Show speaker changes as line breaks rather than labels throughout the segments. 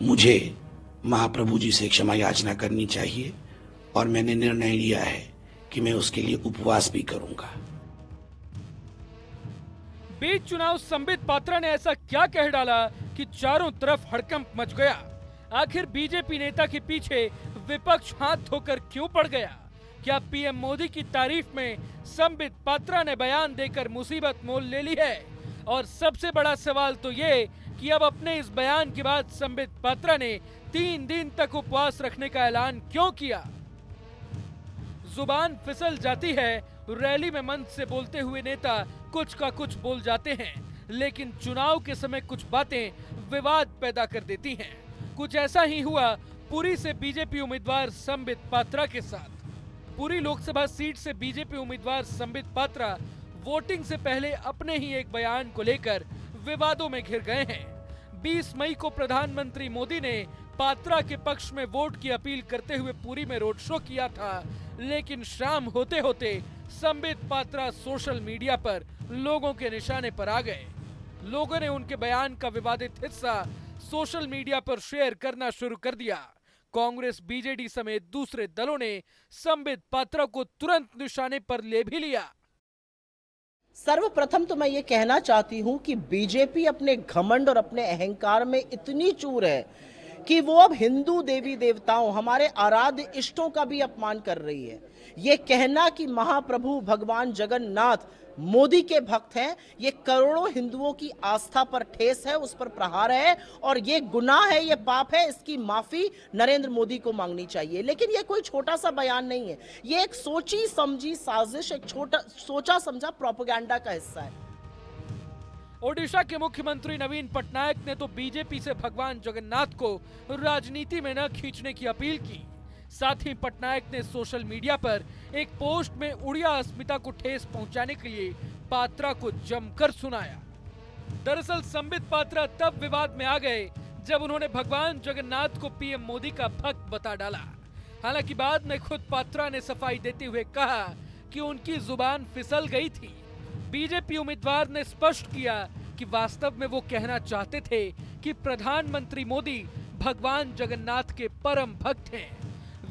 मुझे महाप्रभु जी से क्षमा याचना करनी चाहिए और मैंने निर्णय लिया है कि मैं उसके लिए उपवास भी करूंगा।
बीच चुनाव संबित पात्रा ने ऐसा क्या कह डाला कि चारों तरफ हड़कंप मच गया? आखिर बीजेपी नेता के पीछे विपक्ष हाथ धोकर क्यों पड़ गया? क्या पीएम मोदी की तारीफ में संबित पात्रा ने बयान देकर मुसीबत मोल ले ली है? और सबसे बड़ा सवाल तो ये कि अब अपने इस बयान के बाद संबित पात्रा ने 3 दिन तक उपवास रखने का ऐलान क्यों किया? जुबान फिसल जाती है, रैली में मंच से बोलते हुए नेता कुछ का कुछ बोल जाते हैं, लेकिन चुनाव के समय कुछ बातें विवाद पैदा कर देती हैं। कुछ ऐसा ही हुआ पुरी से बीजेपी उम्मीदवार संबित पात्रा के साथ। पुरी लोकसभा सीट से बीजेपी उम्मीदवार संबित पात्रा वोटिंग से पहले अपने ही एक बयान को लेकर विवादों में घिर गए हैं। 20 मई को प्रधानमंत्री मोदी ने पात्रा के पक्ष में वोट की अपील करते हुए पुरी में रोड शो किया था, लेकिन शाम होते होते संबित पात्रा सोशल मीडिया पर लोगों के निशाने पर आ गए। लोगों ने उनके बयान का विवादित हिस्सा सोशल मीडिया पर शेयर करना शुरू कर दिया। कांग्रेस, बीजेडी समेत दूसरे दलों ने संबित पात्रा को तुरंत निशाने पर ले भी लिया।
सर्वप्रथम तो मैं ये कहना चाहती हूं कि बीजेपी अपने घमंड और अपने अहंकार में इतनी चूर है कि वो अब हिंदू देवी देवताओं, हमारे आराध्य इष्टों का भी अपमान कर रही है। ये कहना कि महाप्रभु भगवान जगन्नाथ मोदी के भक्त हैं, ये करोड़ों हिंदुओं की आस्था पर ठेस है, उस पर प्रहार है और ये गुनाह है, ये पाप है। इसकी माफी नरेंद्र मोदी को मांगनी चाहिए। लेकिन ये कोई छोटा सा बयान नहीं है, ये एक सोची समझी साजिश, एक सोचा समझा प्रोपेगेंडा का हिस्सा है।
ओडिशा के मुख्यमंत्री नवीन पटनायक ने तो बीजेपी से भगवान जगन्नाथ को राजनीति में न खींचने की अपील की। साथ ही पटनायक ने सोशल मीडिया पर एक पोस्ट में उड़िया अस्मिता को ठेस पहुंचाने के लिए पात्रा को जमकर सुनाया। दरअसल संबित पात्रा तब विवाद में आ गए जब उन्होंने भगवान जगन्नाथ को पीएम मोदी का भक्त बता डाला। हालांकि बाद में खुद पात्रा ने सफाई देते हुए कहा कि उनकी जुबान फिसल गई थी। बीजेपी उम्मीदवार ने स्पष्ट किया कि वास्तव में वो कहना चाहते थे कि प्रधानमंत्री मोदी भगवान जगन्नाथ के परम भक्त हैं।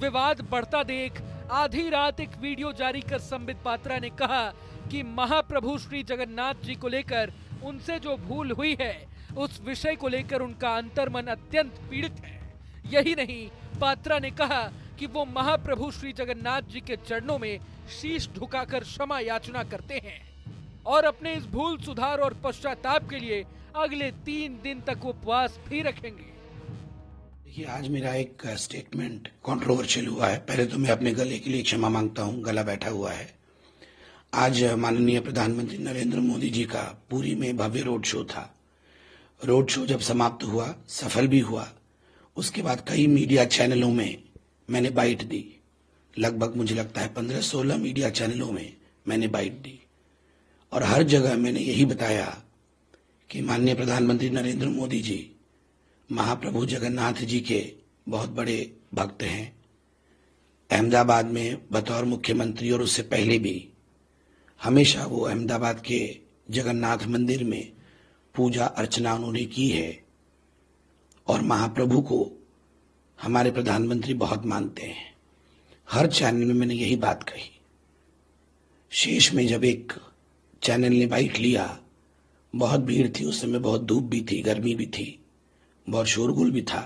विवाद बढ़ता देख आधी रात एक वीडियो जारी कर संबित पात्रा ने कहा कि महाप्रभु श्री जगन्नाथ जी को लेकर उनसे जो भूल हुई है, उस विषय को लेकर उनका अंतर्मन अत्यंत पीड़ित है। यही नहीं, पात्रा ने कहा कि वो महाप्रभु श्री जगन्नाथ जी के चरणों में शीश झुकाकर क्षमा याचना करते हैं और अपने इस भूल सुधार और पश्चाताप के लिए अगले 3 दिन तक उपवास भी रखेंगे।
देखिए, आज मेरा एक स्टेटमेंट कंट्रोवर्शियल हुआ है। पहले तो मैं अपने गले के लिए क्षमा मांगता हूं, गला बैठा हुआ है। आज माननीय प्रधानमंत्री नरेंद्र मोदी जी का पुरी में भव्य रोड शो था। रोड शो जब समाप्त हुआ, सफल भी हुआ, उसके बाद कई मीडिया चैनलों में मैंने बाइट दी। लगभग मुझे लगता है 15-16 मीडिया चैनलों में मैंने बाइट दी और हर जगह मैंने यही बताया कि माननीय प्रधानमंत्री नरेंद्र मोदी जी महाप्रभु जगन्नाथ जी के बहुत बड़े भक्त हैं। अहमदाबाद में बतौर मुख्यमंत्री और उससे पहले भी हमेशा वो अहमदाबाद के जगन्नाथ मंदिर में पूजा अर्चना उन्होंने की है और महाप्रभु को हमारे प्रधानमंत्री बहुत मानते हैं। हर चैनल में मैंने यही बात कही। शेष में जब एक चैनल ने बाइट लिया, बहुत भीड़ थी उस समय, बहुत धूप भी थी, गर्मी भी थी, बहुत शोरगुल भी था।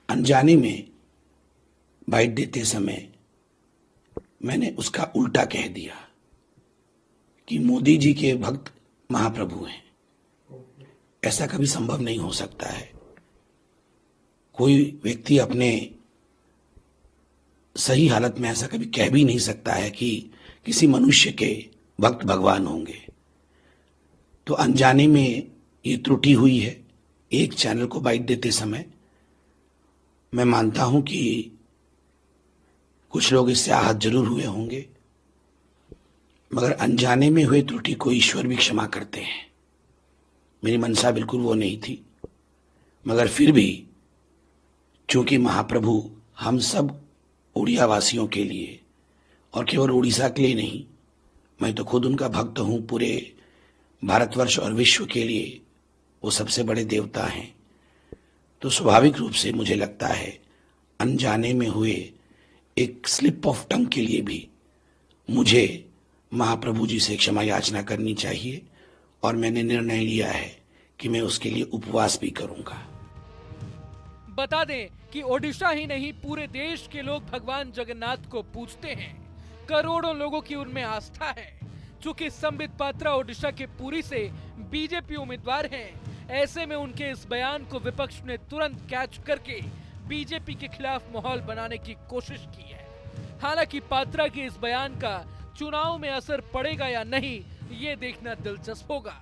अनजाने में बाइट देते समय मैंने उसका उल्टा कह दिया कि मोदी जी के भक्त महाप्रभु हैं। ऐसा कभी संभव नहीं हो सकता है। कोई व्यक्ति अपने सही हालत में ऐसा कभी कह भी नहीं सकता है कि किसी मनुष्य के भक्त भगवान होंगे। तो अनजाने में ये त्रुटि हुई है एक चैनल को बाइट देते समय। मैं मानता हूं कि कुछ लोग इससे आहत जरूर हुए होंगे, मगर अनजाने में हुए त्रुटि को ईश्वर भी क्षमा करते हैं। मेरी मनसा बिल्कुल वो नहीं थी, मगर फिर भी चूंकि महाप्रभु हम सब उड़िया वासियों के लिए और केवल उड़ीसा के लिए नहीं, मैं तो खुद उनका भक्त हूं, पूरे भारतवर्ष और विश्व के लिए वो सबसे बड़े देवता हैं। तो तो स्वाभाविक रूप से मुझे लगता है अनजाने में हुए एक स्लिप ऑफ टंग के लिए भी मुझे महाप्रभु जी से क्षमा याचना करनी चाहिए और मैंने निर्णय लिया है कि मैं उसके लिए उपवास भी करूंगा।
बता दें कि ओडिशा ही नहीं पूरे देश के लोग भगवान जगन्नाथ को पूजते हैं। करोड़ों लोगों की उनमें आस्था है। चूंकि संबित पात्रा ओडिशा के पुरी से बीजेपी उम्मीदवार हैं, ऐसे में उनके इस बयान को विपक्ष ने तुरंत कैच करके बीजेपी के खिलाफ माहौल बनाने की कोशिश की है। हालांकि पात्रा के इस बयान का चुनाव में असर पड़ेगा या नहीं, ये देखना दिलचस्प होगा।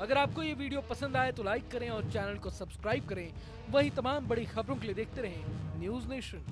अगर आपको ये वीडियो पसंद आए तो लाइक करें और चैनल को सब्सक्राइब करें। वहीं तमाम बड़ी खबरों के लिए देखते रहें न्यूज़ नेशन।